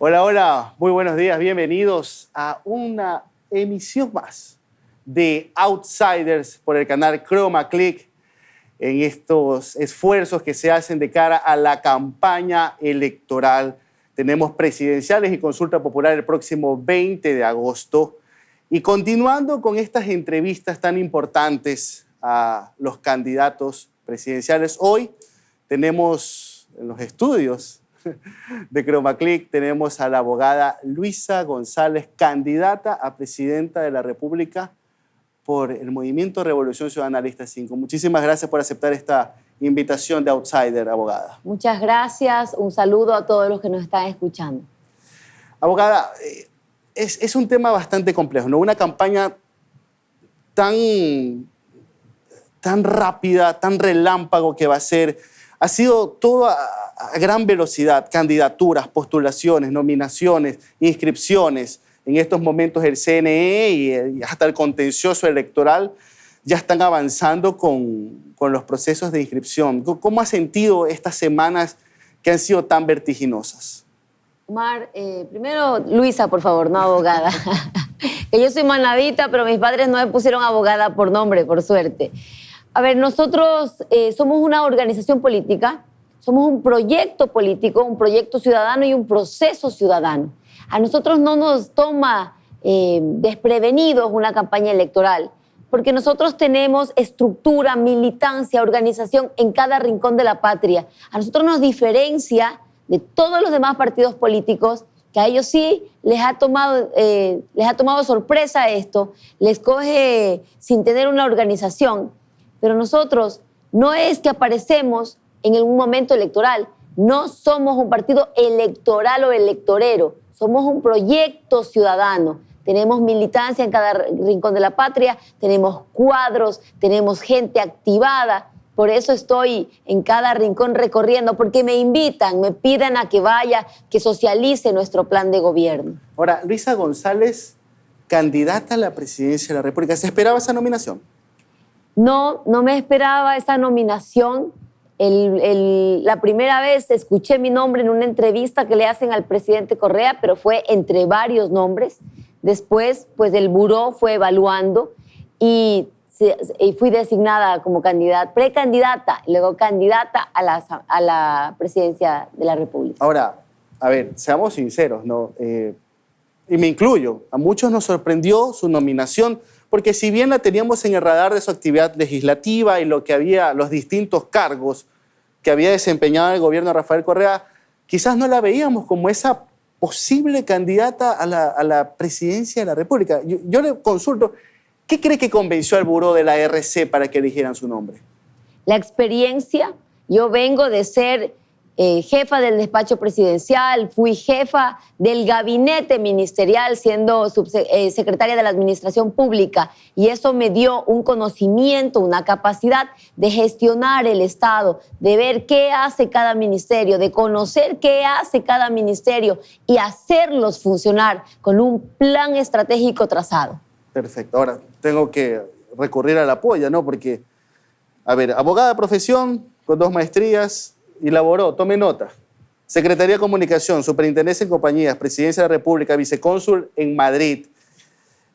Hola, hola, muy buenos días, bienvenidos a una emisión más de Outsiders por el canal Chroma Click en estos esfuerzos que se hacen de cara a la campaña electoral. Tenemos presidenciales y consulta popular el próximo 20 de agosto y continuando con estas entrevistas tan importantes a los candidatos presidenciales, hoy tenemos en los estudios de Chroma Click tenemos a la abogada Luisa González, candidata a presidenta de la República por el Movimiento Revolución Ciudadana Lista 5. Muchísimas gracias por aceptar esta invitación de Outsider, abogada. Muchas gracias. Un saludo a todos los que nos están escuchando. Abogada, es un tema bastante complejo, ¿no? Una campaña tan rápida, tan relámpago que va a ser. Ha sido todo a gran velocidad, candidaturas, postulaciones, nominaciones, inscripciones. En estos momentos el CNE y hasta el contencioso electoral ya están avanzando con los procesos de inscripción. ¿Cómo ha sentido estas semanas que han sido tan vertiginosas? Omar, primero Luisa, por favor, no abogada. Que yo soy manabita, pero mis padres no me pusieron abogada por nombre, por suerte. A ver, nosotros somos una organización política, somos un proyecto político, un proyecto ciudadano y un proceso ciudadano. A nosotros no nos toma desprevenidos una campaña electoral, porque nosotros tenemos estructura, militancia, organización en cada rincón de la patria. A nosotros nos diferencia de todos los demás partidos políticos, que a ellos sí les ha tomado sorpresa esto, les coge sin tener una organización. Pero nosotros no es que aparecemos en algún momento electoral, no somos un partido electoral o electorero, somos un proyecto ciudadano. Tenemos militancia en cada rincón de la patria, tenemos cuadros, tenemos gente activada. Por eso estoy en cada rincón recorriendo, porque me invitan, me piden a que vaya, que socialice nuestro plan de gobierno. Ahora, Luisa González, candidata a la presidencia de la República, ¿se esperaba esa nominación? No me esperaba esa nominación. La primera vez escuché mi nombre en una entrevista que le hacen al presidente Correa, pero fue entre varios nombres. Después, pues el buró fue evaluando y fui designada como precandidata, luego candidata a la presidencia de la República. Ahora, a ver, seamos sinceros, ¿no? Y me incluyo, a muchos nos sorprendió su nominación, porque si bien la teníamos en el radar de su actividad legislativa y los distintos cargos que había desempeñado el gobierno de Rafael Correa, quizás no la veíamos como esa posible candidata a la presidencia de la República. Yo le consulto, ¿qué cree que convenció al buró de la RC para que eligieran su nombre? La experiencia. Yo vengo de ser jefa del despacho presidencial, fui jefa del gabinete ministerial siendo secretaria de la Administración Pública, y eso me dio un conocimiento, una capacidad de gestionar el Estado, de ver qué hace cada ministerio, de conocer qué hace cada ministerio y hacerlos funcionar con un plan estratégico trazado. Perfecto. Ahora tengo que recurrir a la polla, ¿no? Porque, a ver, abogada de profesión con 2 maestrías, y laboró, tome nota, Secretaría de Comunicación, Superintendencia en Compañías, Presidencia de la República, Vicecónsul en Madrid,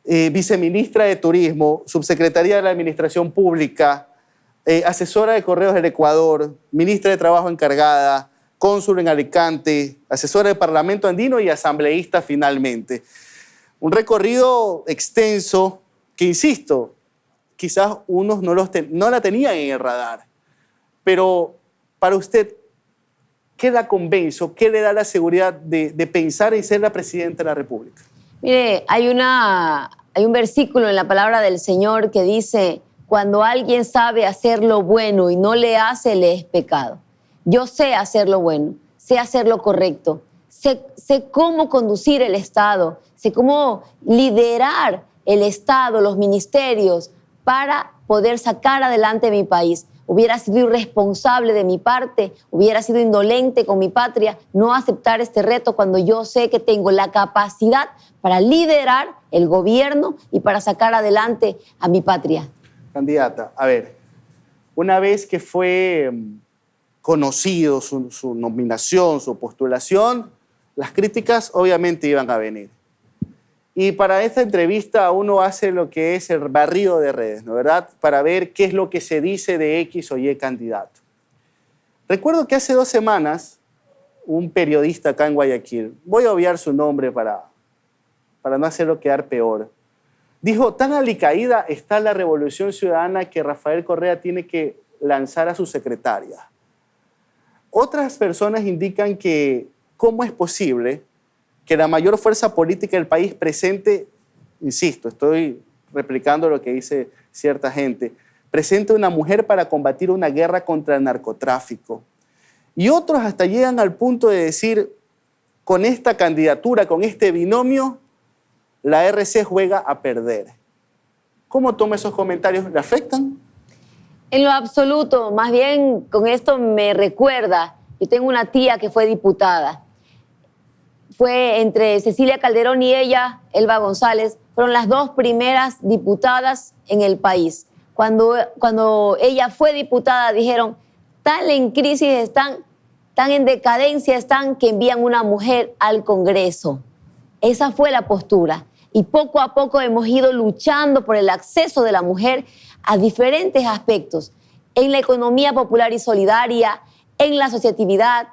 Viceministra de Turismo, Subsecretaría de la Administración Pública, Asesora de Correos del Ecuador, Ministra de Trabajo encargada, Cónsul en Alicante, Asesora del Parlamento Andino y asambleísta finalmente. Un recorrido extenso que, insisto, quizás unos no la tenían en el radar, pero para usted, ¿qué la convence o qué le da la seguridad de pensar en ser la presidenta de la República? Mire, hay un versículo en la palabra del Señor que dice: cuando alguien sabe hacer lo bueno y no le hace, le es pecado. Yo sé hacer lo bueno, sé hacer lo correcto, sé cómo conducir el Estado, sé cómo liderar el Estado, los ministerios, para poder sacar adelante mi país. Hubiera sido irresponsable de mi parte, hubiera sido indolente con mi patria no aceptar este reto cuando yo sé que tengo la capacidad para liderar el gobierno y para sacar adelante a mi patria. Candidata, a ver, una vez que fue conocido su nominación, su postulación, las críticas obviamente iban a venir. Y para esta entrevista uno hace lo que es el barrido de redes, ¿no verdad? Para ver qué es lo que se dice de X o Y candidato. Recuerdo que hace 2 semanas un periodista acá en Guayaquil, voy a obviar su nombre para no hacerlo quedar peor, dijo, tan alicaída está la revolución ciudadana que Rafael Correa tiene que lanzar a su secretaria. Otras personas indican que cómo es posible que la mayor fuerza política del país presente, insisto, estoy replicando lo que dice cierta gente, presente una mujer para combatir una guerra contra el narcotráfico. Y otros hasta llegan al punto de decir, con esta candidatura, con este binomio, la RC juega a perder. ¿Cómo toma esos comentarios? ¿Le afectan? En lo absoluto, más bien con esto me recuerda, yo tengo una tía que fue diputada, fue entre Cecilia Calderón y ella, Elba González, fueron las 2 primeras diputadas en el país. Cuando ella fue diputada dijeron, tan en crisis están, tan en decadencia están que envían una mujer al Congreso. Esa fue la postura. Y poco a poco hemos ido luchando por el acceso de la mujer a diferentes aspectos, en la economía popular y solidaria, en la asociatividad,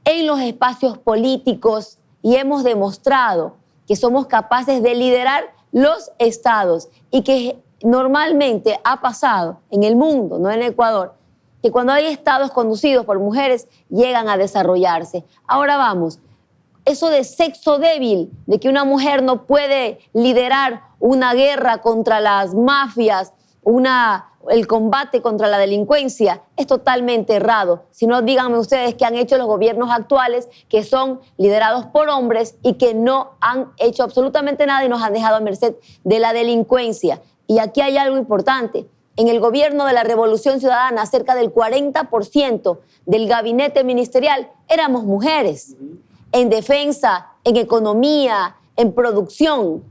en los espacios políticos, y hemos demostrado que somos capaces de liderar los estados y que normalmente ha pasado en el mundo, no en Ecuador, que cuando hay estados conducidos por mujeres llegan a desarrollarse. Ahora vamos, eso de sexo débil, de que una mujer no puede liderar una guerra contra las mafias, el combate contra la delincuencia, es totalmente errado. Si no, díganme ustedes qué han hecho los gobiernos actuales, que son liderados por hombres y que no han hecho absolutamente nada y nos han dejado a merced de la delincuencia. Y aquí hay algo importante. En el gobierno de la Revolución Ciudadana, cerca del 40% del gabinete ministerial éramos mujeres. En defensa, en economía, en producción.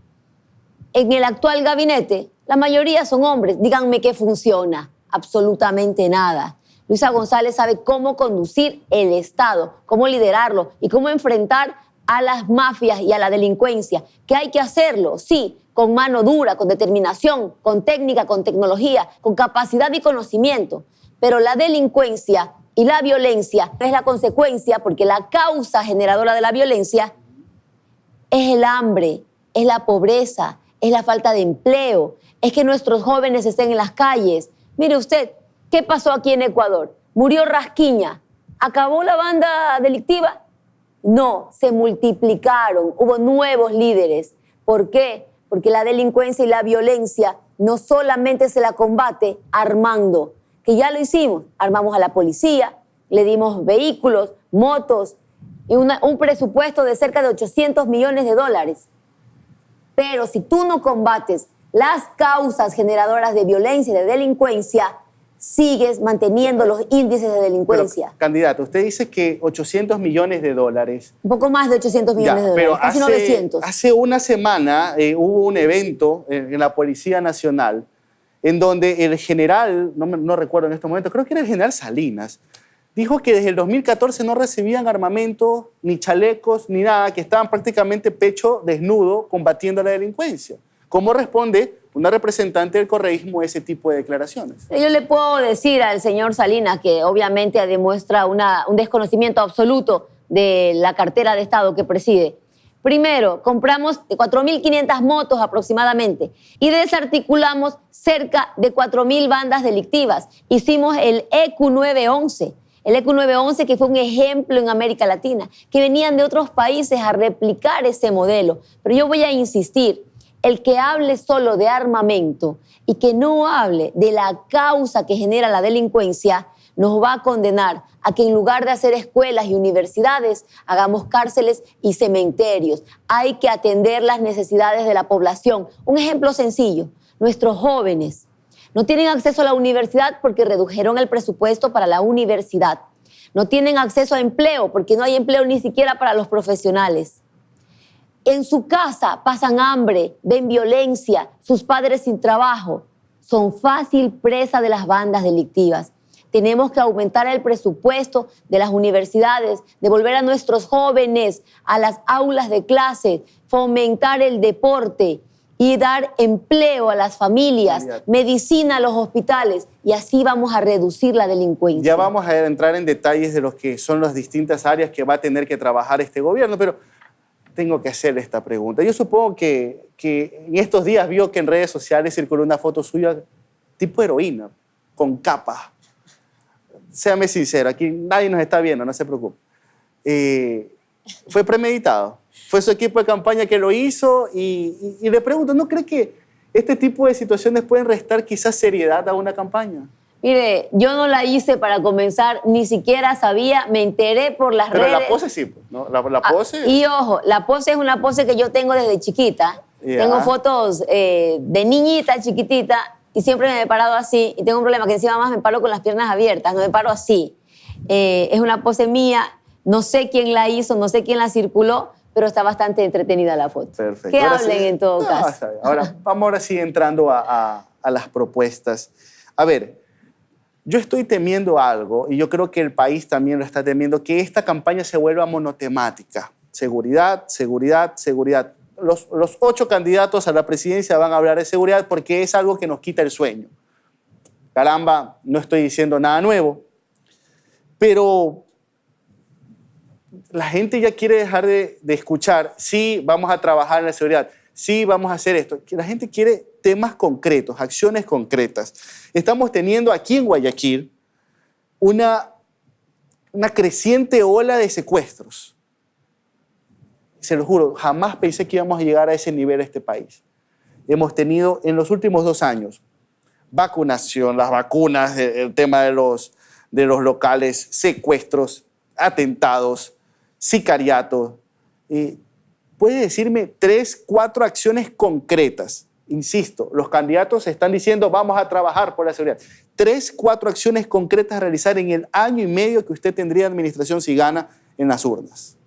En el actual gabinete, la mayoría son hombres. Díganme qué funciona. Absolutamente nada. Luisa González sabe cómo conducir el Estado, cómo liderarlo y cómo enfrentar a las mafias y a la delincuencia. Que hay que hacerlo, sí, con mano dura, con determinación, con técnica, con tecnología, con capacidad y conocimiento. Pero la delincuencia y la violencia es la consecuencia, porque la causa generadora de la violencia es el hambre, es la pobreza, es la falta de empleo, es que nuestros jóvenes estén en las calles. Mire usted, ¿qué pasó aquí en Ecuador? Murió Rasquiña. ¿Acabó la banda delictiva? No, se multiplicaron, hubo nuevos líderes. ¿Por qué? Porque la delincuencia y la violencia no solamente se la combate armando, que ya lo hicimos, armamos a la policía, le dimos vehículos, motos y un presupuesto de cerca de $800 millones. Pero si tú no combates las causas generadoras de violencia y de delincuencia, sigues manteniendo los índices de delincuencia. Pero, candidato, usted dice que $800 millones. Un poco más de $800 millones, pero casi 900. Hace una semana hubo un evento en la Policía Nacional en donde el general, no recuerdo en este momento, creo que era el general Salinas, dijo que desde el 2014 no recibían armamento, ni chalecos, ni nada, que estaban prácticamente pecho desnudo combatiendo la delincuencia. ¿Cómo responde una representante del correísmo a ese tipo de declaraciones? Yo le puedo decir al señor Salinas que obviamente demuestra un desconocimiento absoluto de la cartera de Estado que preside. Primero, compramos 4.500 motos aproximadamente y desarticulamos cerca de 4.000 bandas delictivas. Hicimos el EQ 911. El EQ 911, que fue un ejemplo en América Latina, que venían de otros países a replicar ese modelo. Pero yo voy a insistir, el que hable solo de armamento y que no hable de la causa que genera la delincuencia, nos va a condenar a que en lugar de hacer escuelas y universidades, hagamos cárceles y cementerios. Hay que atender las necesidades de la población. Un ejemplo sencillo, nuestros jóvenes no tienen acceso a la universidad porque redujeron el presupuesto para la universidad. No tienen acceso a empleo porque no hay empleo ni siquiera para los profesionales. En su casa pasan hambre, ven violencia, sus padres sin trabajo. Son fácil presa de las bandas delictivas. tenemos que aumentar el presupuesto de las universidades, devolver a nuestros jóvenes a las aulas de clase, fomentar el deporte y dar empleo a las familias, medicina a los hospitales, y así vamos a reducir la delincuencia. Ya vamos a entrar en detalles de lo que son las distintas áreas que va a tener que trabajar este gobierno, pero tengo que hacer esta pregunta. Yo supongo que en estos días vio que en redes sociales circuló una foto suya tipo heroína, con capa. Séame sincero, aquí nadie nos está viendo, no se preocupe. Fue premeditado. Fue su equipo de campaña que lo hizo y le pregunto, ¿no cree que este tipo de situaciones pueden restar quizás seriedad a una campaña? Mire, yo no la hice para comenzar, ni siquiera sabía, me enteré por las redes. Pero la pose sí, ¿no? La pose... Y ojo, la pose es una pose que yo tengo desde chiquita. Tengo fotos de niñita, chiquitita, y siempre me he parado así. Y tengo un problema que encima más me paro con las piernas abiertas, no me paro así. Es una pose mía, no sé quién la hizo, no sé quién la circuló, pero está bastante entretenida la foto. Perfecto. Que hablen en todo caso. Vamos ahora sí entrando a las propuestas. A ver, yo estoy temiendo algo, y yo creo que el país también lo está temiendo, que esta campaña se vuelva monotemática. Seguridad, seguridad, seguridad. Los 8 candidatos a la presidencia van a hablar de seguridad porque es algo que nos quita el sueño. Caramba, no estoy diciendo nada nuevo, pero la gente ya quiere dejar de escuchar, sí, vamos a trabajar en la seguridad, sí, vamos a hacer esto. La gente quiere temas concretos, acciones concretas. Estamos teniendo aquí en Guayaquil una creciente ola de secuestros. Se lo juro, jamás pensé que íbamos a llegar a ese nivel en este país. Hemos tenido en los últimos 2 años vacunación, las vacunas, el tema de los locales, secuestros, atentados, sicariato. ¿Puede decirme 3, 4 acciones concretas? Insisto, los candidatos están diciendo vamos a trabajar por la seguridad. 3, 4 acciones concretas a realizar en el año y medio que usted tendría administración si gana en las urnas.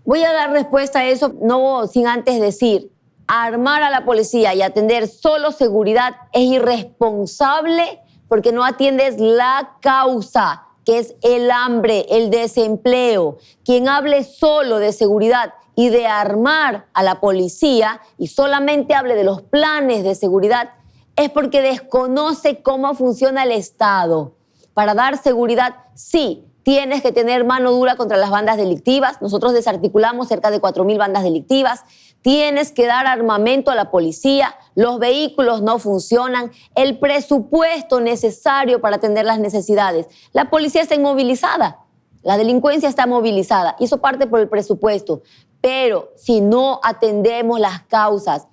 Voy a dar respuesta a eso, no sin antes decir, armar a la policía y atender solo seguridad es irresponsable porque no atiendes la causa, que es el hambre, el desempleo. Quien hable solo de seguridad y de armar a la policía y solamente hable de los planes de seguridad es porque desconoce cómo funciona el Estado. Para dar seguridad, sí, tienes que tener mano dura contra las bandas delictivas. Nosotros desarticulamos cerca de 4.000 bandas delictivas. Tienes que dar armamento a la policía. Los vehículos no funcionan. El presupuesto necesario para atender las necesidades. La policía está inmovilizada. La delincuencia está movilizada. Y eso parte por el presupuesto. Pero si no atendemos las causas,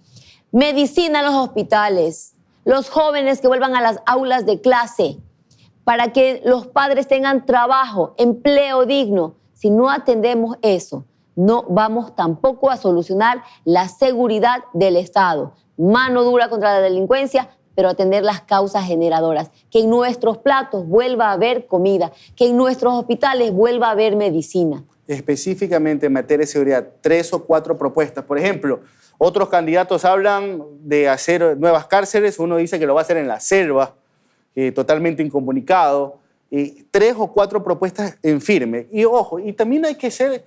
medicina en los hospitales, los jóvenes que vuelvan a las aulas de clase, para que los padres tengan trabajo, empleo digno. Si no atendemos eso, no vamos tampoco a solucionar la seguridad del Estado. Mano dura contra la delincuencia, pero atender las causas generadoras. Que en nuestros platos vuelva a haber comida, que en nuestros hospitales vuelva a haber medicina. Específicamente en materia de seguridad, 3 o 4 propuestas. Por ejemplo, otros candidatos hablan de hacer nuevas cárceles, uno dice que lo va a hacer en la selva, totalmente incomunicado, 3 o 4 propuestas en firme. Y ojo, y también hay que ser,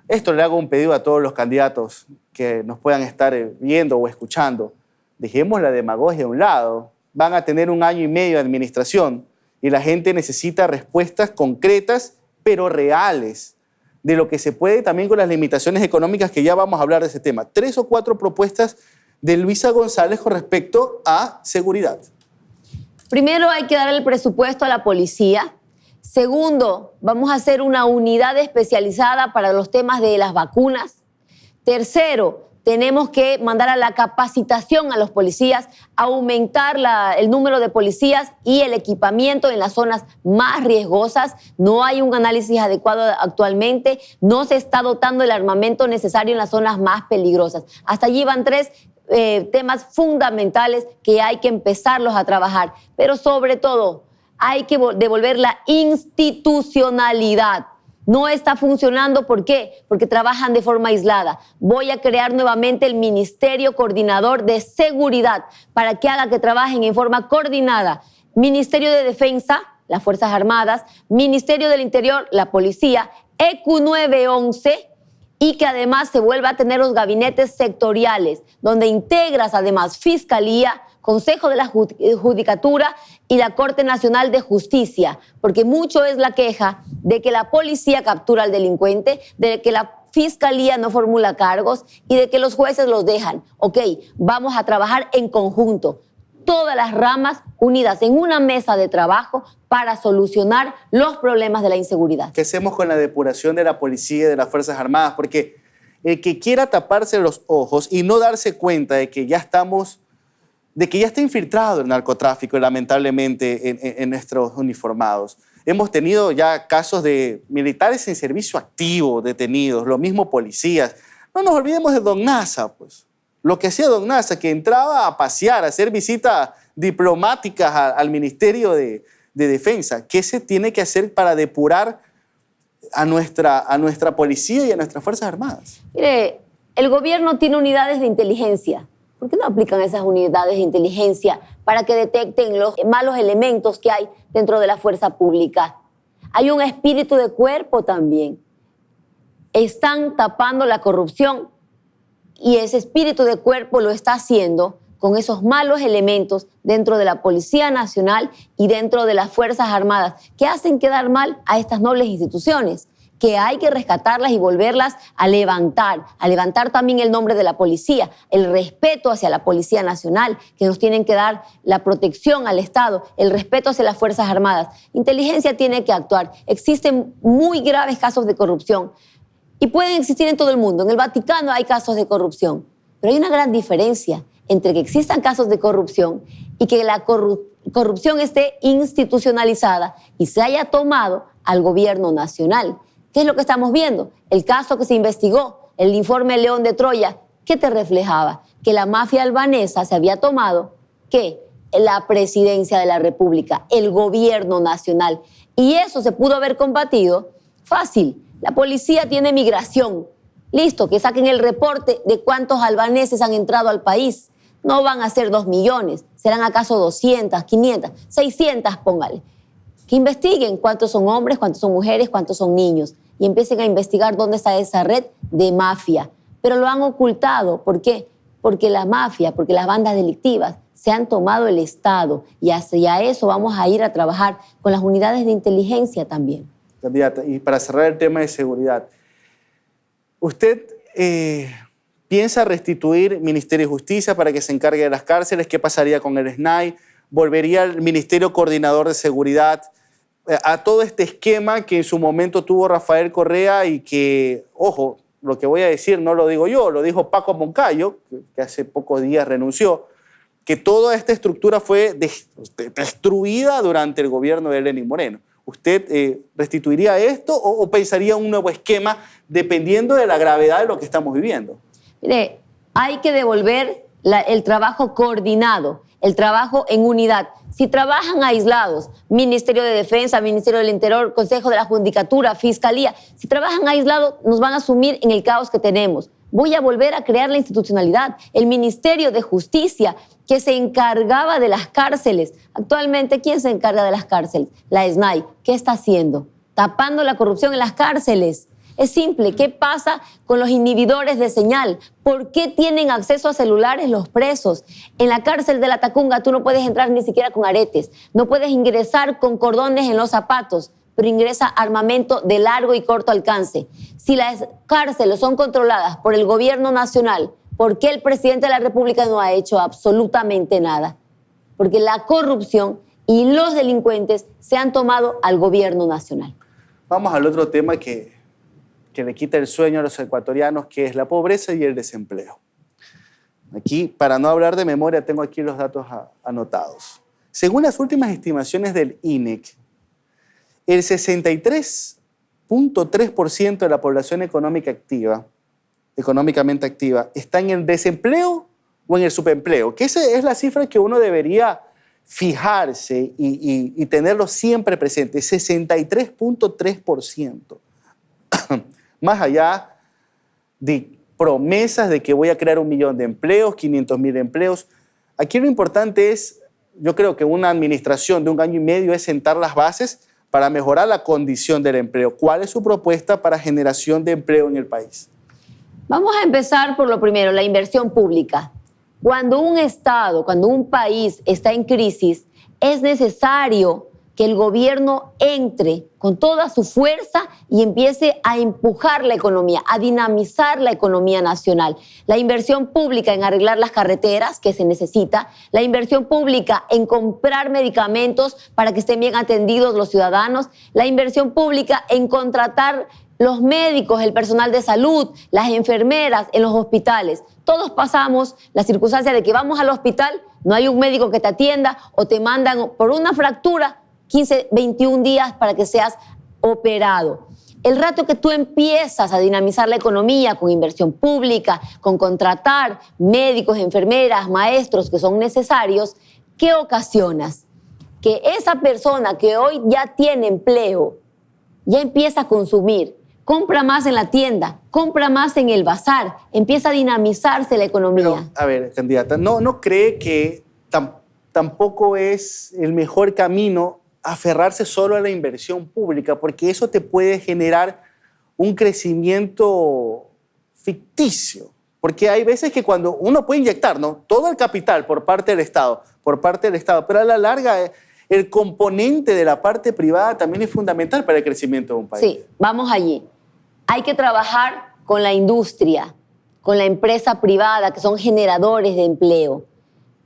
esto le hago un pedido a todos los candidatos que nos puedan estar viendo o escuchando, dejemos la demagogia a un lado, van a tener 1 año y medio de administración y la gente necesita respuestas concretas pero reales de lo que se puede también con las limitaciones económicas que ya vamos a hablar de ese tema. 3 o 4 propuestas de Luisa González con respecto a seguridad. Primero, hay que dar el presupuesto a la policía. Segundo, vamos a hacer una unidad especializada para los temas de las vacunas. Tercero, tenemos que mandar a la capacitación a los policías, aumentar el número de policías y el equipamiento en las zonas más riesgosas. No hay un análisis adecuado actualmente, no se está dotando el armamento necesario en las zonas más peligrosas. Hasta allí van 3 temas fundamentales que hay que empezarlos a trabajar. Pero sobre todo, hay que devolver la institucionalidad. No está funcionando, ¿por qué? Porque trabajan de forma aislada. Voy a crear nuevamente el Ministerio Coordinador de Seguridad para que haga que trabajen en forma coordinada Ministerio de Defensa, las Fuerzas Armadas, Ministerio del Interior, la Policía, EQ 911, y que además se vuelva a tener los gabinetes sectoriales, donde integras además Fiscalía, Consejo de la Judicatura y la Corte Nacional de Justicia, porque mucho es la queja de que la policía captura al delincuente, de que la Fiscalía no formula cargos y de que los jueces los dejan. Ok, vamos a trabajar en conjunto, todas las ramas unidas en una mesa de trabajo para solucionar los problemas de la inseguridad. ¿Qué hacemos con la depuración de la policía y de las Fuerzas Armadas? Porque el que quiera taparse los ojos y no darse cuenta de que ya está infiltrado el narcotráfico, lamentablemente, en nuestros uniformados. Hemos tenido ya casos de militares en servicio activo detenidos, los mismos policías. No nos olvidemos de Don Nasa, pues. Lo que hacía Don Nasa, que entraba a pasear, a hacer visitas diplomáticas al Ministerio de Defensa. ¿Qué se tiene que hacer para depurar a nuestra policía y a nuestras Fuerzas Armadas? Mire, el gobierno tiene unidades de inteligencia. ¿Por qué no aplican esas unidades de inteligencia para que detecten los malos elementos que hay dentro de la fuerza pública? Hay un espíritu de cuerpo también. Están tapando la corrupción y ese espíritu de cuerpo lo está haciendo con esos malos elementos dentro de la Policía Nacional y dentro de las Fuerzas Armadas que hacen quedar mal a estas nobles instituciones, que hay que rescatarlas y volverlas a levantar también el nombre de la policía, el respeto hacia la Policía Nacional, que nos tienen que dar la protección al Estado, el respeto hacia las Fuerzas Armadas. Inteligencia tiene que actuar. Existen muy graves casos de corrupción y pueden existir en todo el mundo. En el Vaticano hay casos de corrupción, pero hay una gran diferencia entre que existan casos de corrupción y que la corrupción esté institucionalizada y se haya tomado al gobierno nacional. ¿Qué es lo que estamos viendo? El caso que se investigó, el informe León de Troya, ¿qué te reflejaba? Que la mafia albanesa se había tomado, ¿qué? La presidencia de la República, el gobierno nacional. Y eso se pudo haber combatido fácil. La policía tiene migración. Listo, que saquen el reporte de cuántos albaneses han entrado al país. No van a ser 2 millones, serán acaso 200, 500, 600, póngale. Que investiguen cuántos son hombres, cuántos son mujeres, cuántos son niños y empiecen a investigar dónde está esa red de mafia. Pero lo han ocultado. ¿Por qué? Porque la mafia, porque las bandas delictivas se han tomado el Estado y hacia eso vamos a ir a trabajar con las unidades de inteligencia también. Candidata, y para cerrar el tema de seguridad, ¿usted piensa restituir Ministerio de Justicia para que se encargue de las cárceles? ¿Qué pasaría con el SNAI? ¿Volvería al Ministerio Coordinador de Seguridad? A todo este esquema que en su momento tuvo Rafael Correa y que, ojo, lo que voy a decir no lo digo yo, lo dijo Paco Moncayo, que hace pocos días renunció, que toda esta estructura fue destruida durante el gobierno de Lenín Moreno. ¿Usted restituiría esto o pensaría un nuevo esquema dependiendo de la gravedad de lo que estamos viviendo? Mire, hay que devolver el trabajo coordinado, el trabajo en unidad. Si trabajan aislados, Ministerio de Defensa, Ministerio del Interior, Consejo de la Judicatura, Fiscalía, si trabajan aislados nos van a sumir en el caos que tenemos. Voy a volver a crear la institucionalidad, el Ministerio de Justicia, que se encargaba de las cárceles. Actualmente, ¿quién se encarga de las cárceles? La SNAI. ¿Qué está haciendo? Tapando la corrupción en las cárceles. Es simple. ¿Qué pasa con los inhibidores de señal? ¿Por qué tienen acceso a celulares los presos? En la cárcel de la Tacunga tú no puedes entrar ni siquiera con aretes. No puedes ingresar con cordones en los zapatos, pero ingresa armamento de largo y corto alcance. Si las cárceles son controladas por el gobierno nacional, ¿por qué el presidente de la República no ha hecho absolutamente nada? Porque la corrupción y los delincuentes se han tomado al gobierno nacional. Vamos al otro tema que le quita el sueño a los ecuatorianos, que es la pobreza y el desempleo. Aquí, para no hablar de memoria, tengo aquí los datos anotados. Según las últimas estimaciones del INEC, el 63.3% de la población económicamente activa, está en el desempleo o en el subempleo, que esa es la cifra que uno debería fijarse y tenerlo siempre presente, 63.3%. Más allá de promesas de que voy a crear 1 millón de empleos, 500.000 empleos, aquí lo importante es yo creo que una administración de 1 año y medio es sentar las bases para mejorar la condición del empleo. ¿Cuál es su propuesta para generación de empleo en el país? Vamos a empezar por lo primero, la inversión pública. Cuando un Estado, cuando un país está en crisis, es necesario que el gobierno entre con toda su fuerza y empiece a empujar la economía, a dinamizar la economía nacional. La inversión pública en arreglar las carreteras que se necesita, la inversión pública en comprar medicamentos para que estén bien atendidos los ciudadanos, la inversión pública en contratar los médicos, el personal de salud, las enfermeras en los hospitales. Todos pasamos la circunstancia de que vamos al hospital, no hay un médico que te atienda o te mandan por una fractura 15, 21 días para que seas operado. El rato que tú empiezas a dinamizar la economía con inversión pública, con contratar médicos, enfermeras, maestros que son necesarios, ¿qué ocasionas? Que esa persona que hoy ya tiene empleo, ya empieza a consumir, compra más en la tienda, compra más en el bazar, empieza a dinamizarse la economía. Pero, a ver, candidata, ¿no cree que tampoco es el mejor camino aferrarse solo a la inversión pública? Porque eso te puede generar un crecimiento ficticio. Porque hay veces que cuando uno puede inyectar, ¿no?, todo el capital por parte del Estado, pero a la larga el componente de la parte privada también es fundamental para el crecimiento de un país. Sí, vamos allí. Hay que trabajar con la industria, con la empresa privada, que son generadores de empleo.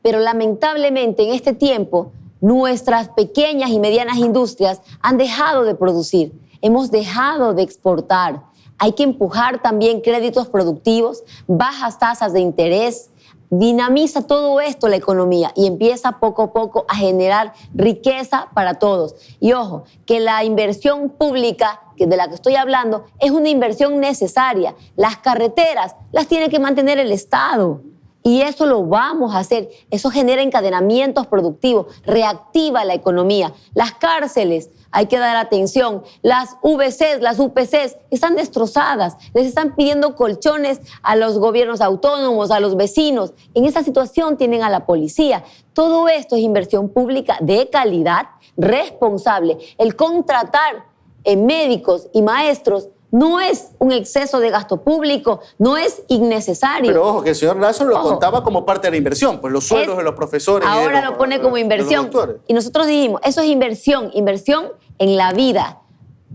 Pero lamentablemente en este tiempo nuestras pequeñas y medianas industrias han dejado de producir, hemos dejado de exportar. Hay que empujar también créditos productivos, bajas tasas de interés. Dinamiza todo esto la economía y empieza poco a poco a generar riqueza para todos. Y ojo, que la inversión pública de la que estoy hablando es una inversión necesaria. Las carreteras las tiene que mantener el Estado. Y eso lo vamos a hacer. Eso genera encadenamientos productivos, reactiva la economía. Las cárceles, hay que dar atención. Las VCs, las UPCs están destrozadas. Les están pidiendo colchones a los gobiernos autónomos, a los vecinos. En esa situación tienen a la policía. Todo esto es inversión pública de calidad, responsable. El contratar médicos y maestros no es un exceso de gasto público, no es innecesario. Pero ojo, que el señor Lazo lo contaba como parte de la inversión, pues los sueldos de los profesores. Ahora lo pone como inversión. Y nosotros dijimos, eso es inversión en la vida.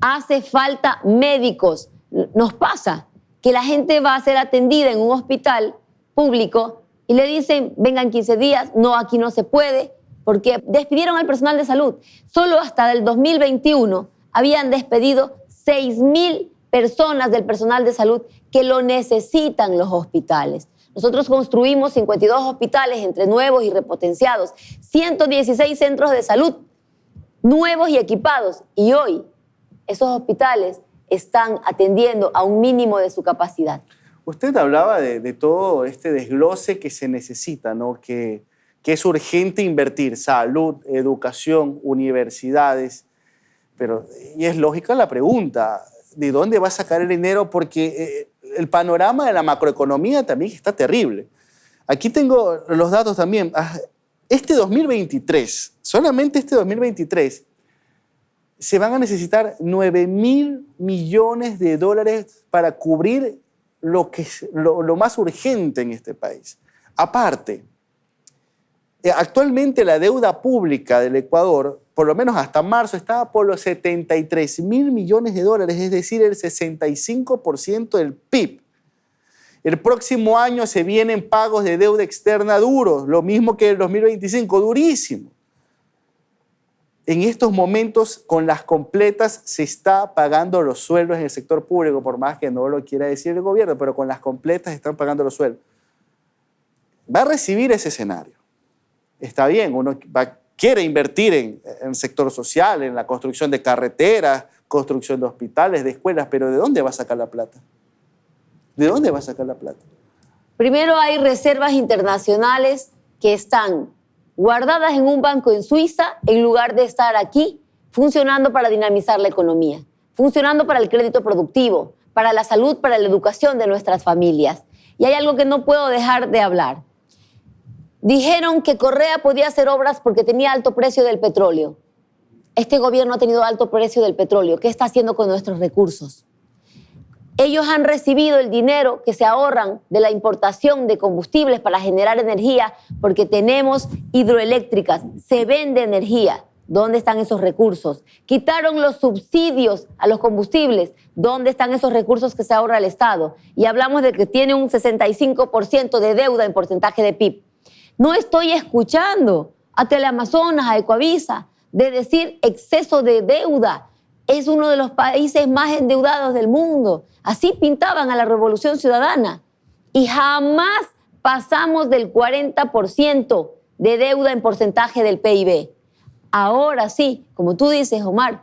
Hace falta médicos. Nos pasa que la gente va a ser atendida en un hospital público y le dicen, vengan 15 días, no, aquí no se puede, porque despidieron al personal de salud. Solo hasta el 2021 habían despedido 6,000 personas del personal de salud que lo necesitan los hospitales. Nosotros construimos 52 hospitales entre nuevos y repotenciados, 116 centros de salud nuevos y equipados. Y hoy esos hospitales están atendiendo a un mínimo de su capacidad. Usted hablaba de todo este desglose que se necesita, ¿no? Que es urgente invertir salud, educación, universidades. Pero, y es lógica la pregunta, ¿de dónde va a sacar el dinero? Porque el panorama de la macroeconomía también está terrible. Aquí tengo los datos también. Este 2023, solamente este 2023, se van a necesitar 9,000 millones de dólares para cubrir lo más urgente en este país. Aparte, actualmente la deuda pública del Ecuador, por lo menos hasta marzo, estaba por los 73,000 millones de dólares, es decir, el 65% del PIB. El próximo año se vienen pagos de deuda externa duros, lo mismo que el 2025, durísimo. En estos momentos, con las completas, se está pagando los sueldos en el sector público, por más que no lo quiera decir el gobierno, pero con las completas están pagando los sueldos. Va a recibir ese escenario. Está bien, uno quiere invertir en el sector social, en la construcción de carreteras, construcción de hospitales, de escuelas, pero ¿de dónde va a sacar la plata? ¿De dónde va a sacar la plata? Primero hay reservas internacionales que están guardadas en un banco en Suiza en lugar de estar aquí, funcionando para dinamizar la economía, funcionando para el crédito productivo, para la salud, para la educación de nuestras familias. Y hay algo que no puedo dejar de hablar. Dijeron que Correa podía hacer obras porque tenía alto precio del petróleo. Este gobierno ha tenido alto precio del petróleo. ¿Qué está haciendo con nuestros recursos? Ellos han recibido el dinero que se ahorran de la importación de combustibles para generar energía porque tenemos hidroeléctricas, se vende energía. ¿Dónde están esos recursos? Quitaron los subsidios a los combustibles. ¿Dónde están esos recursos que se ahorra el Estado? Y hablamos de que tiene un 65% de deuda en porcentaje de PIB. No estoy escuchando a Teleamazonas, a Ecoavisa, de decir exceso de deuda. Es uno de los países más endeudados del mundo. Así pintaban a la Revolución Ciudadana. Y jamás pasamos del 40% de deuda en porcentaje del PIB. Ahora sí, como tú dices, Omar,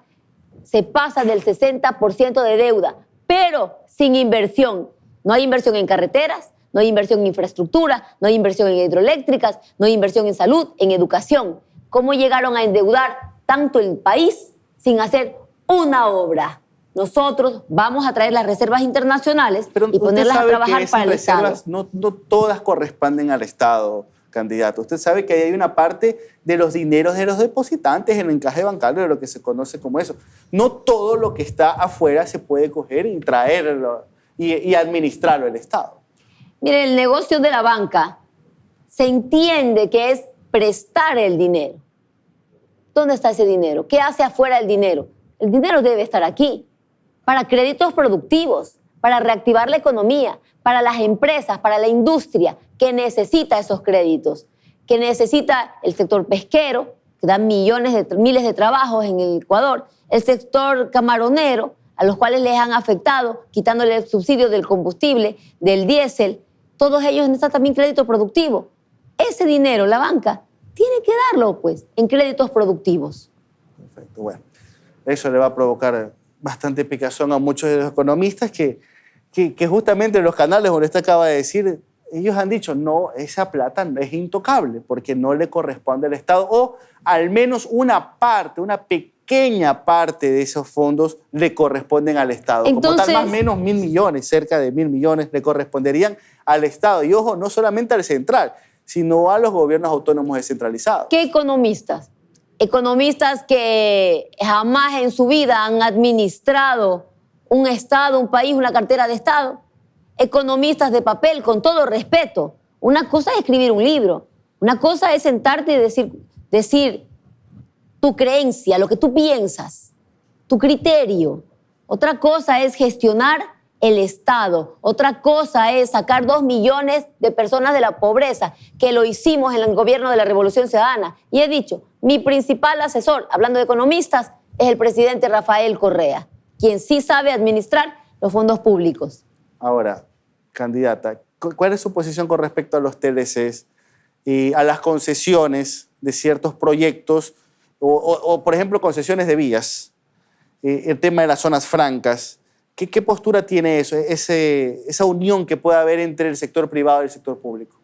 se pasa del 60% de deuda, pero sin inversión. No hay inversión en carreteras, no hay inversión en infraestructura, no hay inversión en hidroeléctricas, no hay inversión en salud, en educación. ¿Cómo llegaron a endeudar tanto el país sin hacer una obra? Nosotros vamos a traer las reservas internacionales y ponerlas a trabajar para el Estado. No todas corresponden al Estado, candidato. Usted sabe que hay una parte de los dineros de los depositantes en el encaje bancario, de lo que se conoce como eso. No todo lo que está afuera se puede coger y traerlo y administrarlo el Estado. Mire, el negocio de la banca se entiende que es prestar el dinero. ¿Dónde está ese dinero? ¿Qué hace afuera el dinero? El dinero debe estar aquí, para créditos productivos, para reactivar la economía, para las empresas, para la industria que necesita esos créditos, que necesita el sector pesquero, que da miles de trabajos en el Ecuador, el sector camaronero, a los cuales les han afectado, quitándole el subsidio del combustible, del diésel. Todos ellos necesitan también crédito productivo. Ese dinero, la banca, tiene que darlo, pues, en créditos productivos. Perfecto, bueno. Eso le va a provocar bastante picazón a muchos de los economistas que justamente en los canales donde usted acaba de decir, ellos han dicho, no, esa plata es intocable porque no le corresponde al Estado, o al menos una parte, una pequeña parte de esos fondos le corresponden al Estado. Entonces, como tal, más o menos 1.000 millones, cerca de 1.000 millones le corresponderían al Estado. Y ojo, no solamente al central, sino a los gobiernos autónomos descentralizados. ¿Qué economistas? Economistas que jamás en su vida han administrado un Estado, un país, una cartera de Estado. Economistas de papel, con todo respeto. Una cosa es escribir un libro, una cosa es sentarte y decir tu creencia, lo que tú piensas, tu criterio. Otra cosa es gestionar el Estado. Otra cosa es sacar 2 millones de personas de la pobreza, que lo hicimos en el gobierno de la Revolución Ciudadana. Y he dicho, mi principal asesor, hablando de economistas, es el presidente Rafael Correa, quien sí sabe administrar los fondos públicos. Ahora, candidata, ¿cuál es su posición con respecto a los TLCs y a las concesiones de ciertos proyectos o por ejemplo, concesiones de vías? El tema de las zonas francas. ¿Qué postura tiene eso, esa unión que puede haber entre el sector privado y el sector público?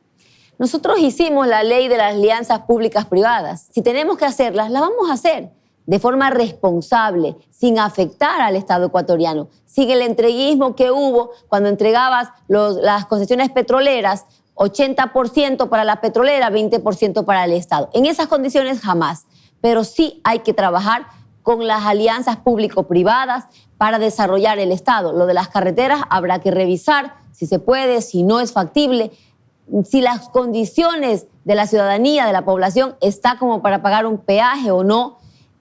Nosotros hicimos la ley de las alianzas públicas-privadas. Si tenemos que hacerlas, las vamos a hacer de forma responsable, sin afectar al Estado ecuatoriano, sin el entreguismo que hubo cuando entregabas las concesiones petroleras, 80% para la petrolera, 20% para el Estado. En esas condiciones jamás, pero sí hay que trabajar con las alianzas público-privadas para desarrollar el Estado. Lo de las carreteras habrá que revisar si se puede, si no es factible, si las condiciones de la ciudadanía, de la población, está como para pagar un peaje o no.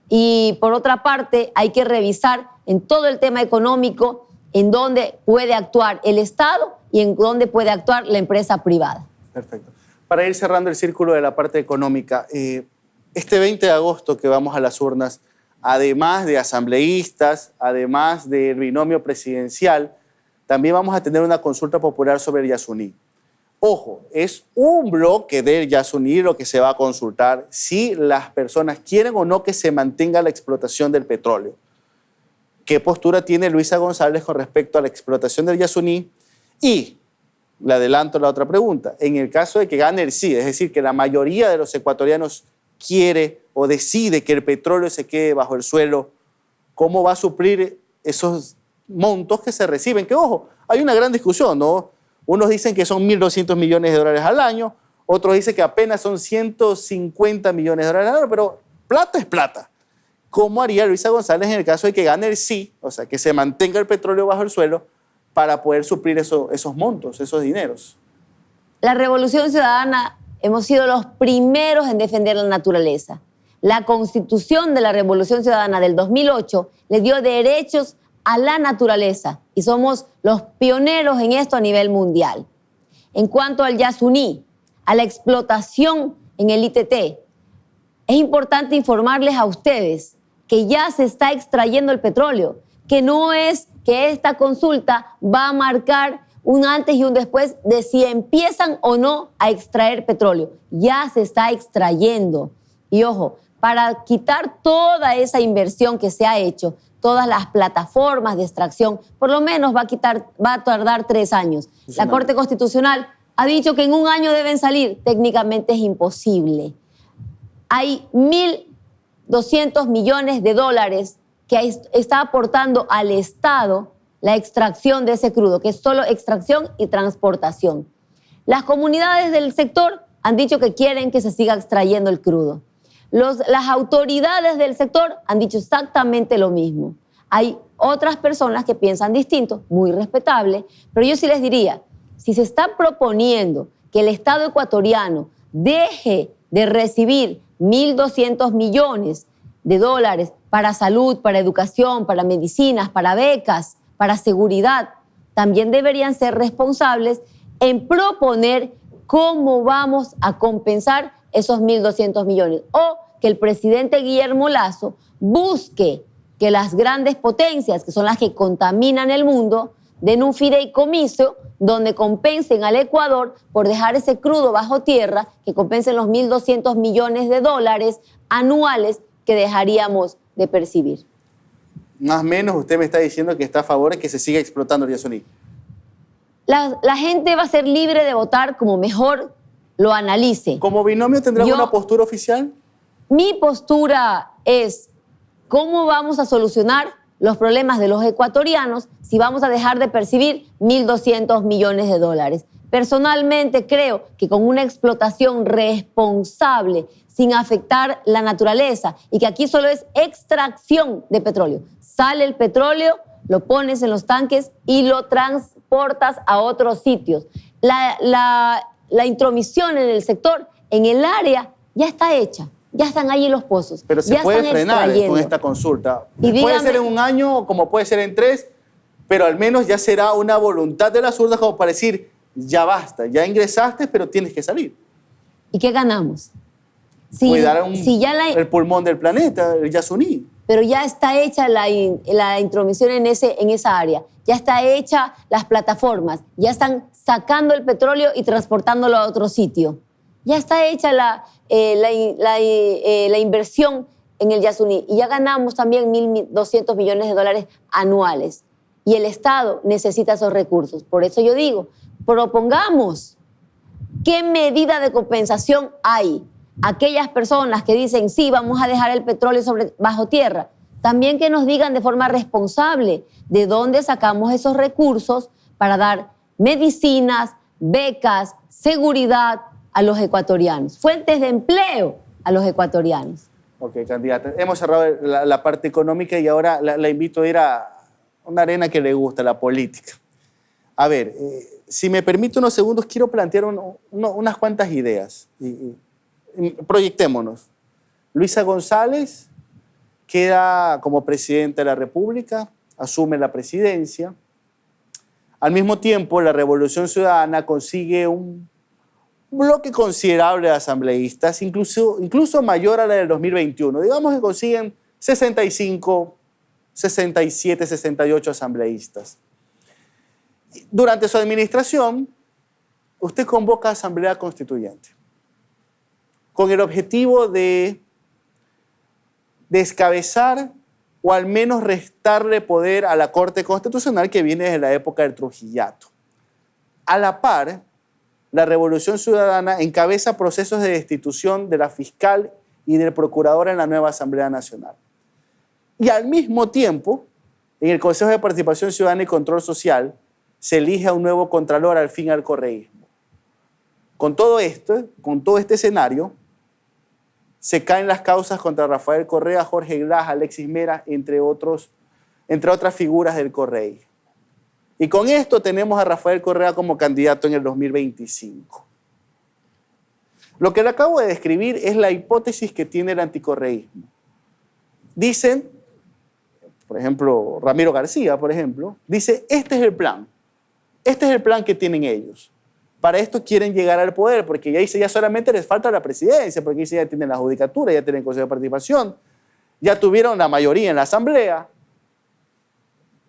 Y por otra parte, hay que revisar en todo el tema económico en dónde puede actuar el Estado y en dónde puede actuar la empresa privada. Perfecto. Para ir cerrando el círculo de la parte económica, este 20 de agosto que vamos a las urnas, además de asambleístas, además del binomio presidencial, también vamos a tener una consulta popular sobre el Yasuní. Ojo, es un bloque del Yasuní lo que se va a consultar si las personas quieren o no que se mantenga la explotación del petróleo. ¿Qué postura tiene Luisa González con respecto a la explotación del Yasuní? Y le adelanto la otra pregunta. En el caso de que gane el sí, es decir, que la mayoría de los ecuatorianos quiere o decide que el petróleo se quede bajo el suelo, ¿cómo va a suplir esos montos que se reciben? Que, ojo, hay una gran discusión, ¿no? Unos dicen que son 1.200 millones de dólares al año, Otros dicen que apenas son 150 millones de dólares, pero plata es plata. ¿Cómo haría Luisa González en el caso de que gane el sí, o sea, que se mantenga el petróleo bajo el suelo, para poder suplir esos montos, esos dineros? La Revolución Ciudadana hemos sido los primeros en defender la naturaleza. La Constitución de la Revolución Ciudadana del 2008 le dio derechos a la naturaleza y somos los pioneros en esto a nivel mundial. En cuanto al Yasuní, a la explotación en el ITT, es importante informarles a ustedes que ya se está extrayendo el petróleo, que no es que esta consulta va a marcar un antes y un después de si empiezan o no a extraer petróleo. Ya se está extrayendo. Y ojo, para quitar toda esa inversión que se ha hecho, todas las plataformas de extracción, por lo menos va a tardar 3 años. La Corte Constitucional ha dicho que en 1 año deben salir. Técnicamente es imposible. Hay 1.200 millones de dólares que está aportando al Estado la extracción de ese crudo, que es solo extracción y transportación. Las comunidades del sector han dicho que quieren que se siga extrayendo el crudo. Las autoridades del sector han dicho exactamente lo mismo. Hay otras personas que piensan distinto, muy respetable, pero yo sí les diría, si se está proponiendo que el Estado ecuatoriano deje de recibir 1.200 millones de dólares para salud, para educación, para medicinas, para becas, para seguridad, también deberían ser responsables en proponer cómo vamos a compensar esos 1.200 millones. O que el presidente Guillermo Lasso busque que las grandes potencias, que son las que contaminan el mundo, den un fideicomiso donde compensen al Ecuador por dejar ese crudo bajo tierra, que compensen los 1.200 millones de dólares anuales que dejaríamos de percibir. Más o menos usted me está diciendo que está a favor de que se siga explotando el Yasuní. La gente va a ser libre de votar como mejor lo analice. ¿Como binomio tendrá alguna postura oficial? Mi postura es cómo vamos a solucionar los problemas de los ecuatorianos si vamos a dejar de percibir 1.200 millones de dólares. Personalmente creo que con una explotación responsable, sin afectar la naturaleza, y que aquí solo es extracción de petróleo. Sale el petróleo, lo pones en los tanques y lo transportas a otros sitios. La intromisión en el sector, en el área, ya está hecha. Ya están allí los pozos. Pero se puede frenar con esta consulta. Puede ser en 1 año, como puede ser en 3, pero al menos ya será una voluntad de las urnas como para decir, ya basta, ya ingresaste, pero tienes que salir. ¿Y qué ganamos? Cuidar el pulmón del planeta, el Yasuní. Pero ya está hecha la intromisión en esa área. Ya está hecha las plataformas. Ya están sacando el petróleo y transportándolo a otro sitio. Ya está hecha la inversión en el Yasuní. Y ya ganamos también 1.200 millones de dólares anuales. Y el Estado necesita esos recursos. Por eso yo digo, propongamos qué medida de compensación hay. Aquellas personas que dicen, sí, vamos a dejar el petróleo bajo tierra, también que nos digan de forma responsable de dónde sacamos esos recursos para dar medicinas, becas, seguridad a los ecuatorianos, fuentes de empleo a los ecuatorianos. Ok, candidata. Hemos cerrado la parte económica y ahora la invito a ir a una arena que le gusta, la política. A ver, si me permite unos segundos, quiero plantear unas cuantas ideas. Proyectémonos. Luisa González queda como presidenta de la República, asume la presidencia. Al mismo tiempo, la Revolución Ciudadana consigue un bloque considerable de asambleístas, incluso mayor a la del 2021. Digamos que consiguen 65, 67, 68 asambleístas. Durante su administración, usted convoca a Asamblea Constituyente con el objetivo de descabezar o al menos restarle poder a la Corte Constitucional que viene desde la época del Trujillato. A la par, la Revolución Ciudadana encabeza procesos de destitución de la fiscal y del procurador en la nueva Asamblea Nacional. Y al mismo tiempo, en el Consejo de Participación Ciudadana y Control Social, se elige a un nuevo contralor al fin al correísmo. Con todo este escenario, se caen las causas contra Rafael Correa, Jorge Glass, Alexis Mera, entre otras figuras del Correy. Y con esto tenemos a Rafael Correa como candidato en el 2025. Lo que le acabo de describir es la hipótesis que tiene el anticorreísmo. Dicen, por ejemplo, Ramiro García, por ejemplo, dice, este es el plan que tienen ellos. Para esto quieren llegar al poder, porque ya solamente les falta la presidencia, porque ya tienen la judicatura, ya tienen el Consejo de Participación, ya tuvieron la mayoría en la Asamblea.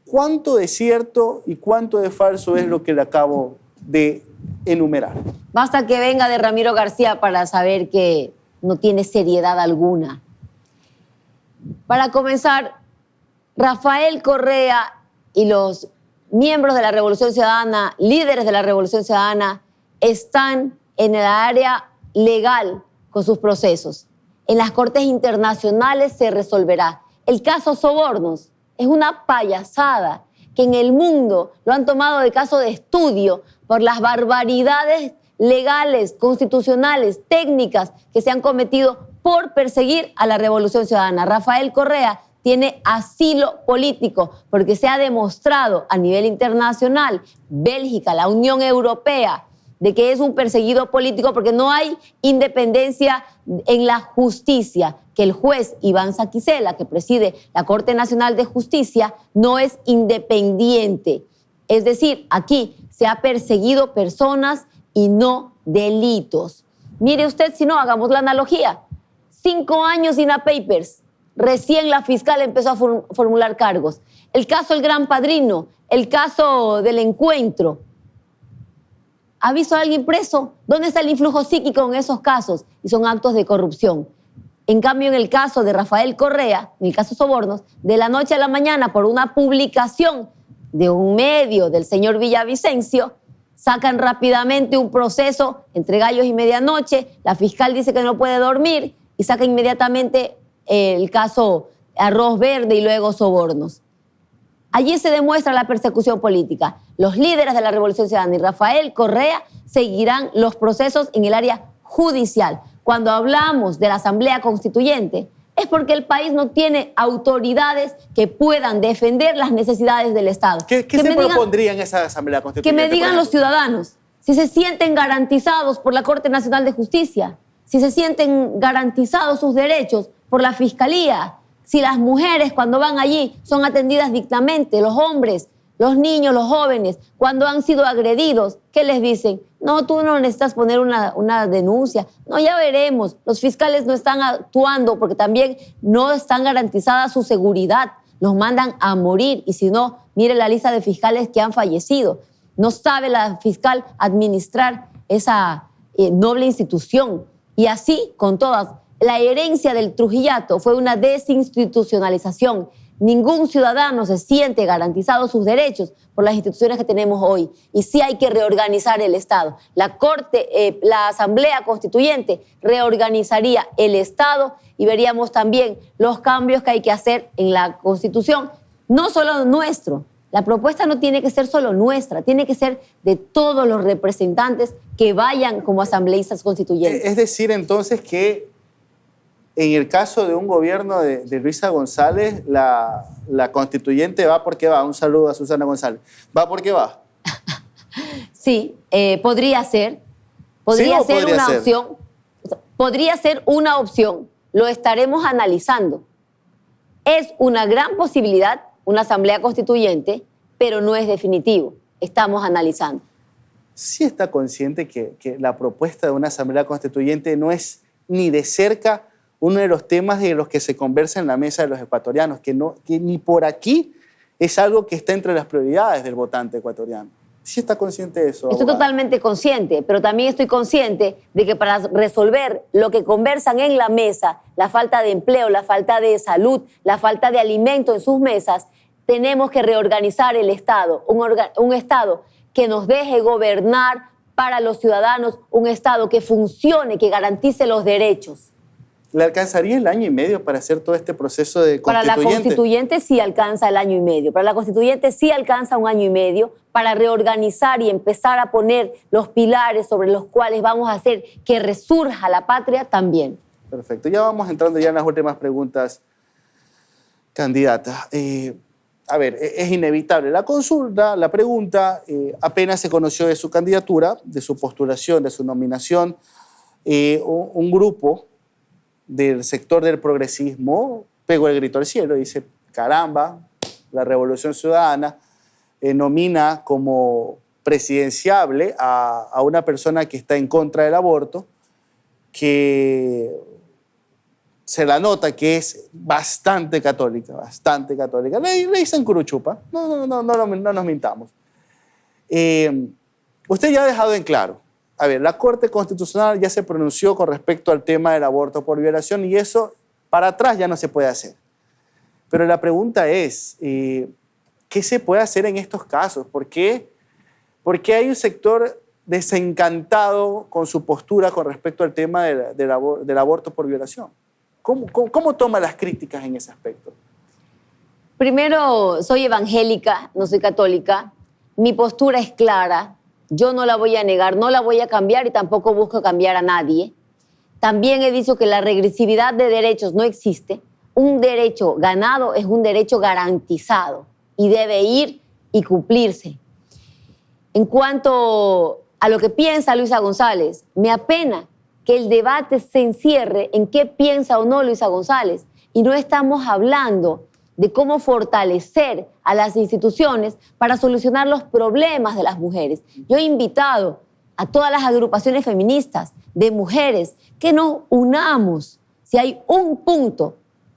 ¿Cuánto de cierto y cuánto de falso es lo que le acabo de enumerar? Basta que venga de Ramiro García para saber que no tiene seriedad alguna. Para comenzar, Rafael Correa y los miembros de la Revolución Ciudadana, líderes de la Revolución Ciudadana, están en el área legal con sus procesos. En las cortes internacionales se resolverá. El caso Sobornos es una payasada que en el mundo lo han tomado de caso de estudio por las barbaridades legales, constitucionales, técnicas que se han cometido por perseguir a la Revolución Ciudadana. Rafael Correa tiene asilo político porque se ha demostrado a nivel internacional, Bélgica, la Unión Europea, de que es un perseguido político porque no hay independencia en la justicia, que el juez Iván Saquicela, que preside la Corte Nacional de Justicia, no es independiente. Es decir, aquí se ha perseguido personas y no delitos. Mire usted, si no, hagamos la analogía. 5 años INA Papers. Recién la fiscal empezó a formular cargos. El caso El Gran Padrino, el caso del encuentro. ¿Ha visto a alguien preso? ¿Dónde está el influjo psíquico en esos casos? Y son actos de corrupción. En cambio, en el caso de Rafael Correa, en el caso Sobornos, de la noche a la mañana, por una publicación de un medio del señor Villavicencio, sacan rápidamente un proceso entre gallos y medianoche, la fiscal dice que no puede dormir y saca inmediatamente el caso Arroz Verde y luego Sobornos. Allí se demuestra la persecución política. Los líderes de la Revolución Ciudadana y Rafael Correa seguirán los procesos en el área judicial. Cuando hablamos de la Asamblea Constituyente, es porque el país no tiene autoridades que puedan defender las necesidades del Estado. ¿Qué se propondría en esa Asamblea Constituyente? Que me digan los ciudadanos si se sienten garantizados por la Corte Nacional de Justicia, si se sienten garantizados sus derechos por la Fiscalía, si las mujeres cuando van allí son atendidas dignamente, los hombres, los niños, los jóvenes, cuando han sido agredidos, ¿qué les dicen? No, tú no necesitas poner una denuncia. No, ya veremos. Los fiscales no están actuando porque también no están garantizada su seguridad. Los mandan a morir y si no, mire la lista de fiscales que han fallecido. No sabe la fiscal administrar esa noble institución. Y así con todas. La herencia del Trujillato fue una desinstitucionalización. Ningún ciudadano se siente garantizado sus derechos por las instituciones que tenemos hoy. Y sí hay que reorganizar el Estado. La Asamblea Constituyente reorganizaría el Estado y veríamos también los cambios que hay que hacer en la Constitución. No solo nuestro. La propuesta no tiene que ser solo nuestra, tiene que ser de todos los representantes que vayan como asambleístas constituyentes. Es decir, entonces, que en el caso de un gobierno de Luisa González, la constituyente va porque va. Un saludo a Susana González. ¿Va porque va? Sí, podría ser. Podría ser una opción. Podría ser una opción. Lo estaremos analizando. Es una gran posibilidad una asamblea constituyente, pero no es definitivo. Estamos analizando. ¿Sí está consciente que la propuesta de una asamblea constituyente no es ni de cerca uno de los temas de los que se conversa en la mesa de los ecuatorianos, que ni por aquí es algo que está entre las prioridades del votante ecuatoriano? ¿Sí está consciente de eso, Estoy abogada? totalmente consciente, pero también estoy consciente de que para resolver lo que conversan en la mesa, la falta de empleo, la falta de salud, la falta de alimento en sus mesas, tenemos que reorganizar el Estado, un Estado que nos deje gobernar para los ciudadanos, un Estado que funcione, que garantice los derechos. ¿Le alcanzaría el año y medio para hacer todo este proceso de Para la constituyente? constituyente sí alcanza el año y medio. Para la constituyente sí alcanza un año y medio para reorganizar y empezar a poner los pilares sobre los cuales vamos a hacer que resurja la patria también. Perfecto. Ya vamos entrando ya en las últimas preguntas, candidata. A ver, es inevitable. La consulta, la pregunta, apenas se conoció de su candidatura, de su postulación, de su nominación, un grupo del sector del progresismo pegó el grito al cielo y dice, caramba, la Revolución Ciudadana nomina como presidenciable a una persona que está en contra del aborto, que se la nota que es bastante católica, bastante católica. Le dicen curuchupa, no nos mintamos. Usted ya ha dejado en claro, a ver, la Corte Constitucional ya se pronunció con respecto al tema del aborto por violación y eso para atrás ya no se puede hacer. Pero la pregunta es, ¿qué se puede hacer en estos casos? ¿Por qué hay un sector desencantado con su postura con respecto al tema del aborto por violación? ¿Cómo toma las críticas en ese aspecto? Primero, soy evangélica, no soy católica. Mi postura es clara. Yo no la voy a negar, no la voy a cambiar y tampoco busco cambiar a nadie. También he dicho que la regresividad de derechos no existe. Un derecho ganado es un derecho garantizado y debe ir y cumplirse. En cuanto a lo que piensa Luisa González, me apena que el debate se encierre en qué piensa o no Luisa González y no estamos hablando de cómo fortalecer a las instituciones para solucionar los problemas de las mujeres. Yo he invitado a todas las agrupaciones feministas de mujeres que nos unamos. Si hay un punto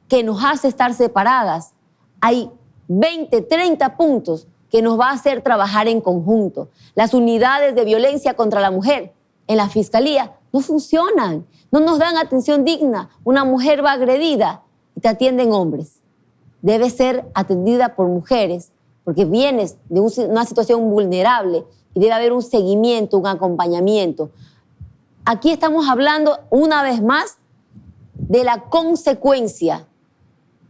que nos hace estar separadas, hay 20, 30 puntos que nos va a hacer trabajar en conjunto. Las unidades de violencia contra la mujer en la Fiscalía no funcionan, no nos dan atención digna. Una mujer va agredida y te atienden hombres. Debe ser atendida por mujeres porque vienes de una situación vulnerable y debe haber un seguimiento, un acompañamiento. Aquí estamos hablando una vez más de la consecuencia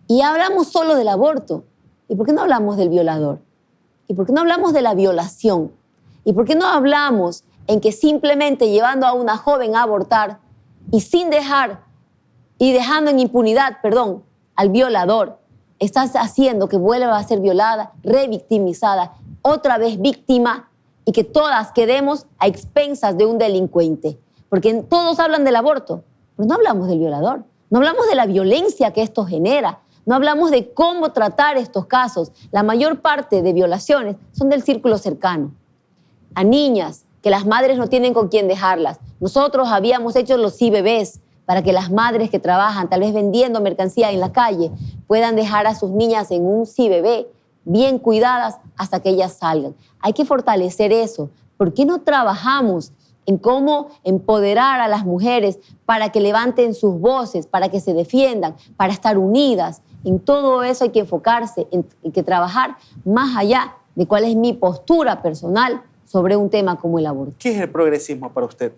y hablamos solo del aborto. ¿Y por qué no hablamos del violador? ¿Y por qué no hablamos de la violación? ¿Y por qué no hablamos en que simplemente llevando a una joven a abortar y sin dejar y dejando en impunidad, al violador, estás haciendo que vuelva a ser violada, revictimizada, otra vez víctima y que todas quedemos a expensas de un delincuente? Porque todos hablan del aborto, pero no hablamos del violador, no hablamos de la violencia que esto genera, no hablamos de cómo tratar estos casos. La mayor parte de violaciones son del círculo cercano. A niñas que las madres no tienen con quién dejarlas. Nosotros habíamos hecho los IBBs para que las madres que trabajan, tal vez vendiendo mercancía en la calle, puedan dejar a sus niñas en un CBB bien cuidadas hasta que ellas salgan. Hay que fortalecer eso. ¿Por qué no trabajamos en cómo empoderar a las mujeres para que levanten sus voces, para que se defiendan, para estar unidas? En todo eso hay que enfocarse, hay que trabajar más allá de cuál es mi postura personal sobre un tema como el aborto. ¿Qué es el progresismo para usted?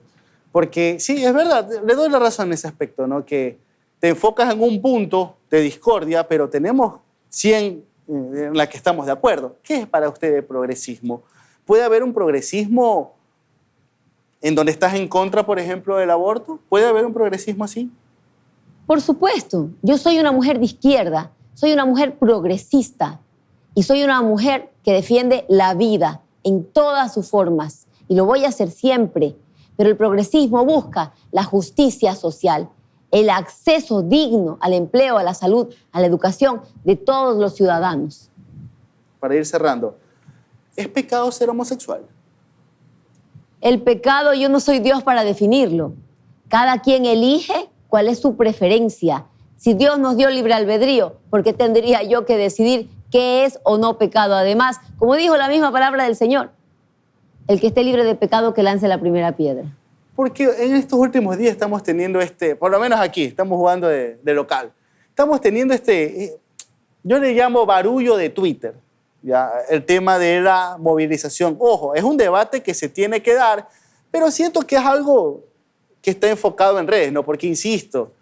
Porque sí, es verdad, le doy la razón en ese aspecto, ¿no? Que te enfocas en un punto de discordia, pero tenemos 100 en la que estamos de acuerdo. ¿Qué es para usted el progresismo? ¿Puede haber un progresismo en donde estás en contra, por ejemplo, del aborto? ¿Puede haber un progresismo así? Por supuesto, yo soy una mujer de izquierda, soy una mujer progresista y soy una mujer que defiende la vida en todas sus formas y lo voy a hacer siempre. Pero el progresismo busca la justicia social, el acceso digno al empleo, a la salud, a la educación de todos los ciudadanos. Para ir cerrando, ¿es pecado ser homosexual? El pecado, yo no soy Dios para definirlo. Cada quien elige cuál es su preferencia. Si Dios nos dio libre albedrío, ¿por qué tendría yo que decidir qué es o no pecado? Además, como dijo la misma palabra del Señor, el que esté libre de pecado que lance la primera piedra. Porque en estos últimos días estamos teniendo por lo menos aquí, estamos jugando de local, estamos teniendo yo le llamo barullo de Twitter, ¿ya? El tema de la movilización. Ojo, es un debate que se tiene que dar, pero siento que es algo que está enfocado en redes, ¿no? Porque, insisto,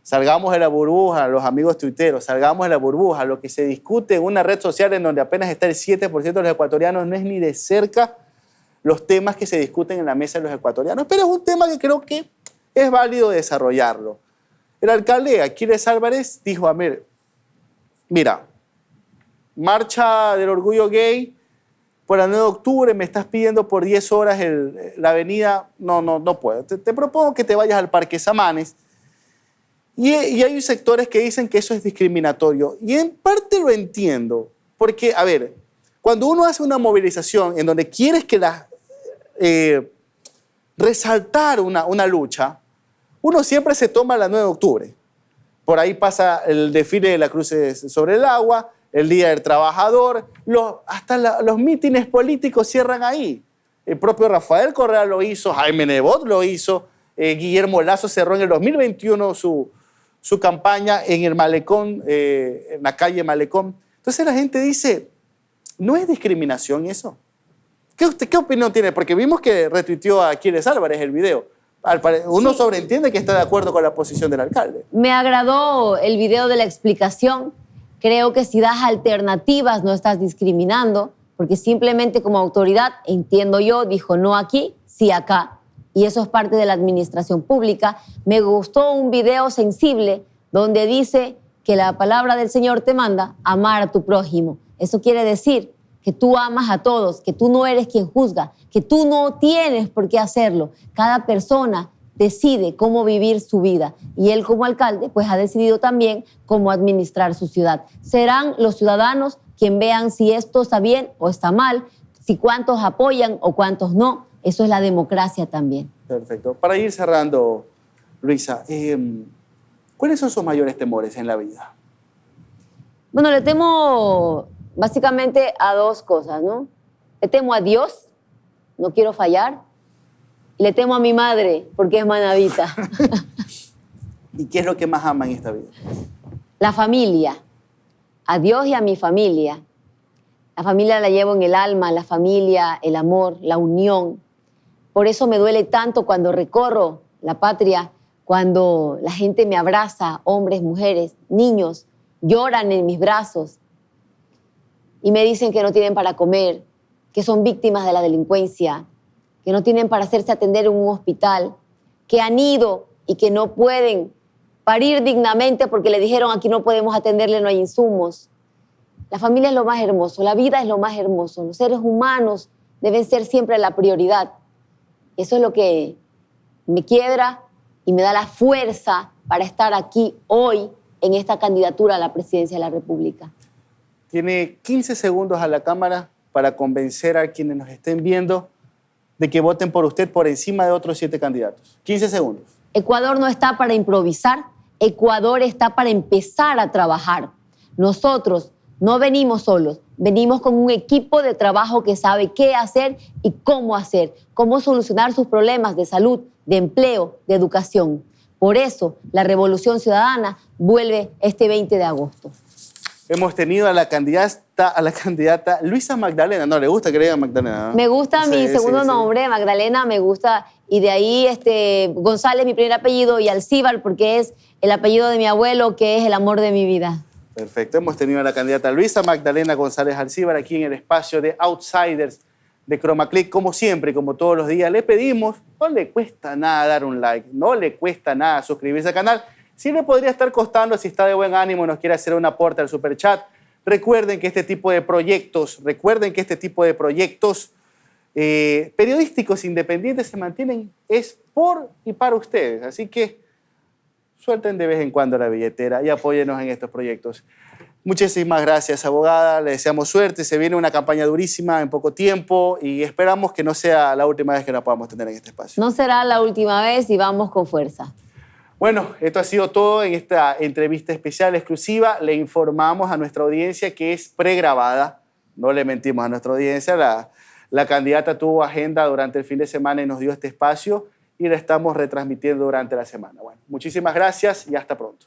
Salgamos de la burbuja, los amigos tuiteros, salgamos de la burbuja. Lo que se discute en una red social en donde apenas está el 7% de los ecuatorianos no es ni de cerca los temas que se discuten en la mesa de los ecuatorianos, pero es un tema que creo que es válido desarrollarlo. El alcalde Aquiles Álvarez dijo, a ver, mira, marcha del orgullo gay por el 9 de octubre, me estás pidiendo por 10 horas la avenida, no puedo. Te propongo que te vayas al Parque Samanes. Y hay sectores que dicen que eso es discriminatorio. Y en parte lo entiendo, porque, a ver, cuando uno hace una movilización en donde quieres que resaltar una lucha, uno siempre se toma la 9 de octubre. Por ahí pasa el desfile de la Cruz sobre el Agua, el Día del Trabajador, hasta los mítines políticos cierran ahí. El propio Rafael Correa lo hizo, Jaime Nebot lo hizo, Guillermo Lasso cerró en el 2021 su campaña en el Malecón, en la calle Malecón. Entonces la gente dice, ¿no es discriminación eso? ¿Qué opinión tiene? Porque vimos que retuiteó a Aquiles Álvarez el video. Uno Sí. sobreentiende que está de acuerdo con la posición del alcalde. Me agradó el video de la explicación. Creo que si das alternativas no estás discriminando, porque simplemente como autoridad, entiendo yo, dijo no aquí, sí acá. Y eso es parte de la administración pública. Me gustó un video sensible donde dice que la palabra del Señor te manda amar a tu prójimo. Eso quiere decir que tú amas a todos, que tú no eres quien juzga, que tú no tienes por qué hacerlo. Cada persona decide cómo vivir su vida y él como alcalde pues ha decidido también cómo administrar su ciudad. Serán los ciudadanos quien vean si esto está bien o está mal, si cuántos apoyan o cuántos no. Eso es la democracia también. Perfecto. Para ir cerrando, Luisa, ¿cuáles son sus mayores temores en la vida? Bueno, le temo básicamente a dos cosas, ¿no? Le temo a Dios, no quiero fallar, y le temo a mi madre, porque es manabita. ¿Y qué es lo que más ama en esta vida? La familia, a Dios y a mi familia. La familia la llevo en el alma, la familia, el amor, la unión. Por eso me duele tanto cuando recorro la patria, cuando la gente me abraza, hombres, mujeres, niños, lloran en mis brazos y me dicen que no tienen para comer, que son víctimas de la delincuencia, que no tienen para hacerse atender en un hospital, que han ido y que no pueden parir dignamente porque le dijeron aquí no podemos atenderle, no hay insumos. La familia es lo más hermoso, la vida es lo más hermoso, los seres humanos deben ser siempre la prioridad. Eso es lo que me quiebra y me da la fuerza para estar aquí hoy en esta candidatura a la presidencia de la República. Tiene 15 segundos a la cámara para convencer a quienes nos estén viendo de que voten por usted por encima de otros 7 candidatos. 15 segundos. Ecuador no está para improvisar, Ecuador está para empezar a trabajar. Nosotros no venimos solos, venimos con un equipo de trabajo que sabe qué hacer y cómo solucionar sus problemas de salud, de empleo, de educación. Por eso la Revolución Ciudadana vuelve este 20 de agosto. Hemos tenido a la candidata Luisa Magdalena. No, le gusta que le digan Magdalena, ¿no? Me gusta mi segundo nombre, Magdalena, me gusta. Y de ahí González, mi primer apellido, y Alcíbar, porque es el apellido de mi abuelo, que es el amor de mi vida. Perfecto. Hemos tenido a la candidata Luisa Magdalena González Alcíbar aquí en el espacio de Outsiders de Chroma Click. Como siempre, como todos los días, le pedimos, no le cuesta nada dar un like, no le cuesta nada suscribirse al canal. Sí le podría estar costando si está de buen ánimo y nos quiere hacer un aporte al superchat. Recuerden que este tipo de proyectos, periodísticos independientes se mantienen es por y para ustedes. Así que suelten de vez en cuando la billetera y apóyenos en estos proyectos. Muchísimas gracias, abogada. Le deseamos suerte. Se viene una campaña durísima en poco tiempo y esperamos que no sea la última vez que la podamos tener en este espacio. No será la última vez y vamos con fuerza. Bueno, esto ha sido todo en esta entrevista especial exclusiva. Le informamos a nuestra audiencia que es pregrabada. No le mentimos a nuestra audiencia. La candidata tuvo agenda durante el fin de semana y nos dio este espacio y la estamos retransmitiendo durante la semana. Bueno, muchísimas gracias y hasta pronto.